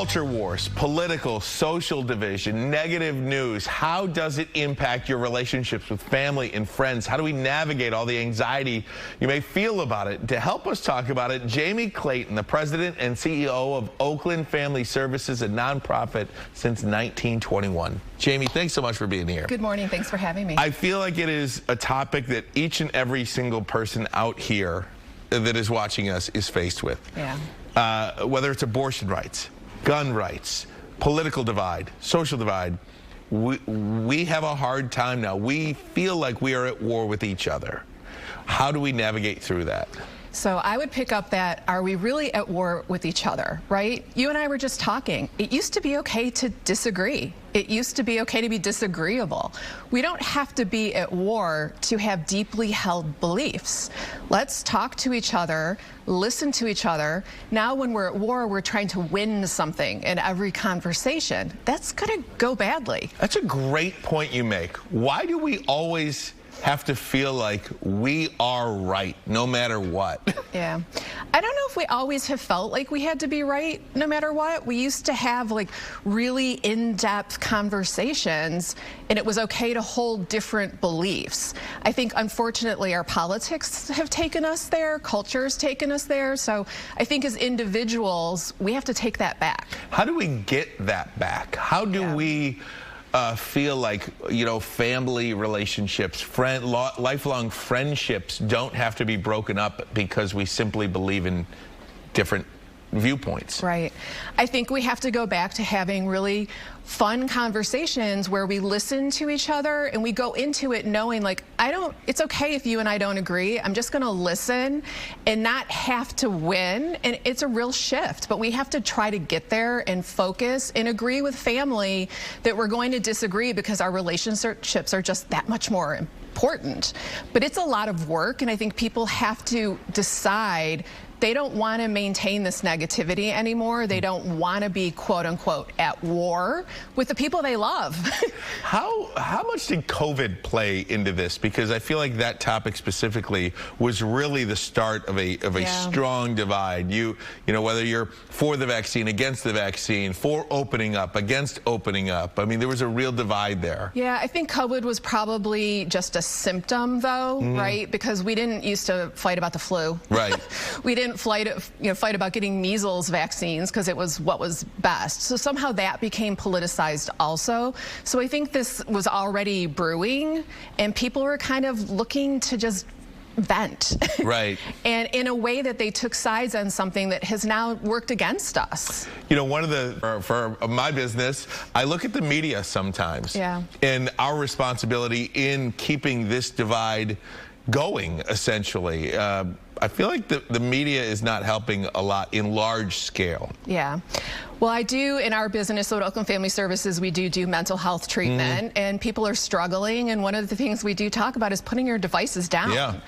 Culture wars, political, social division, negative news. How does it impact your relationships with family and friends? How do we navigate all the anxiety you may feel about it? To help us talk about it, Jaimie Clayton, the president and CEO of Oakland Family Services, a nonprofit since 1921. Jaimie, thanks so much for being here. Good morning. Thanks for having me. I feel like it is a topic that each and every single person out here that is watching us is faced with. Yeah. Whether it's abortion rights, gun rights, political divide, social divide, we have a hard time now. We feel like we are at war with each other. How do we navigate through that? So I would pick up that, are we really at war with each other, right? You and I were just talking. It used to be okay to disagree. It used to be okay to be disagreeable. We don't have to be at war to have deeply held beliefs. Let's talk to each other, listen to each other. Now when we're at war, we're trying to win something in every conversation. That's gonna go badly. That's a great point you make. Why do we always have to feel like we are right no matter what? Yeah. I don't know if we always have felt like we had to be right no matter what. We used to have like really in-depth conversations and it was okay to hold different beliefs. I think unfortunately our politics have taken us there, culture's taken us there, so I think as individuals we have to take that back. How do we get that back? How do we feel like, you know, family relationships, lifelong friendships don't have to be broken up because we simply believe in different viewpoints? Right. I think we have to go back to having really fun conversations where we listen to each other and we go into it knowing like, it's okay if you and I don't agree. I'm just going to listen and not have to win. And it's a real shift, but we have to try to get there and focus and agree with family that we're going to disagree because our relationships are just that much more important. But it's a lot of work, and I think people have to decide they don't want to maintain this negativity anymore. They don't want to be, quote unquote, at war with the people they love. How much did COVID play into this? Because I feel like that topic specifically was really the start of a strong divide. You know, whether you're for the vaccine, against the vaccine, for opening up, against opening up. I mean, there was a real divide there. Yeah, I think COVID was probably just a symptom, though, right? Because we didn't used to fight about the flu. Right. We didn't fight about getting measles vaccines because it was what was best. So somehow that became politicized also. So I think this was already brewing and people were kind of looking to just vent. Right. And in a way that they took sides on something that has now worked against us. You know, one of the, for my business, I look at the media sometimes. Yeah. And our responsibility in keeping this divide going, essentially. I feel like the media is not helping a lot in large scale. Yeah. Well, I do in our business, so at Oakland Family Services, we do mental health treatment, and people are struggling, and one of the things we do talk about is putting your devices down. Yeah.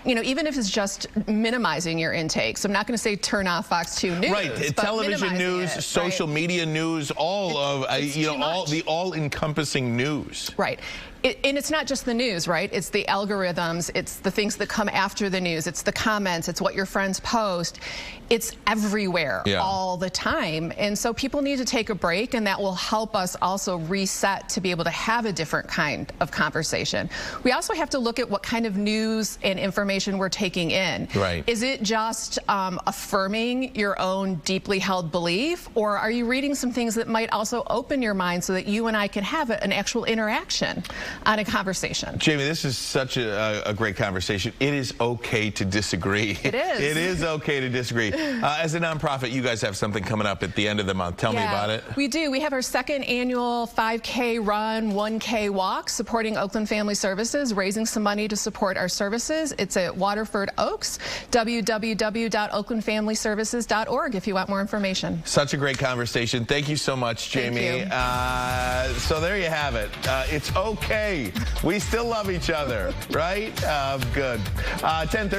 You know, even if it's just minimizing your intake. So I'm not going to say turn off Fox 2 News. Right, television news, social media news, all of, the all-encompassing news. Right. And it's not just the news, right? It's the algorithms, it's the things that come after the news, it's the comments, it's what your friends post. It's everywhere all the time. And so people need to take a break, and that will help us also reset to be able to have a different kind of conversation. We also have to look at what kind of news and information we're taking in. Right. Is it just affirming your own deeply held belief, or are you reading some things that might also open your mind so that you and I can have an actual interaction on a conversation? Jaimie, this is such a great conversation. It is okay to disagree. It is. It is okay to disagree. As a nonprofit, you guys have something coming up at the end of the month. Tell me about it. We do. We have our second annual 5K run, 1K walk, supporting Oakland Family Services, raising some money to support our services. It's at Waterford Oaks, www.oaklandfamilyservices.org if you want more information. Such a great conversation. Thank you so much, Jaimie. So there you have it. It's okay. We still love each other, right? Good. 10:30.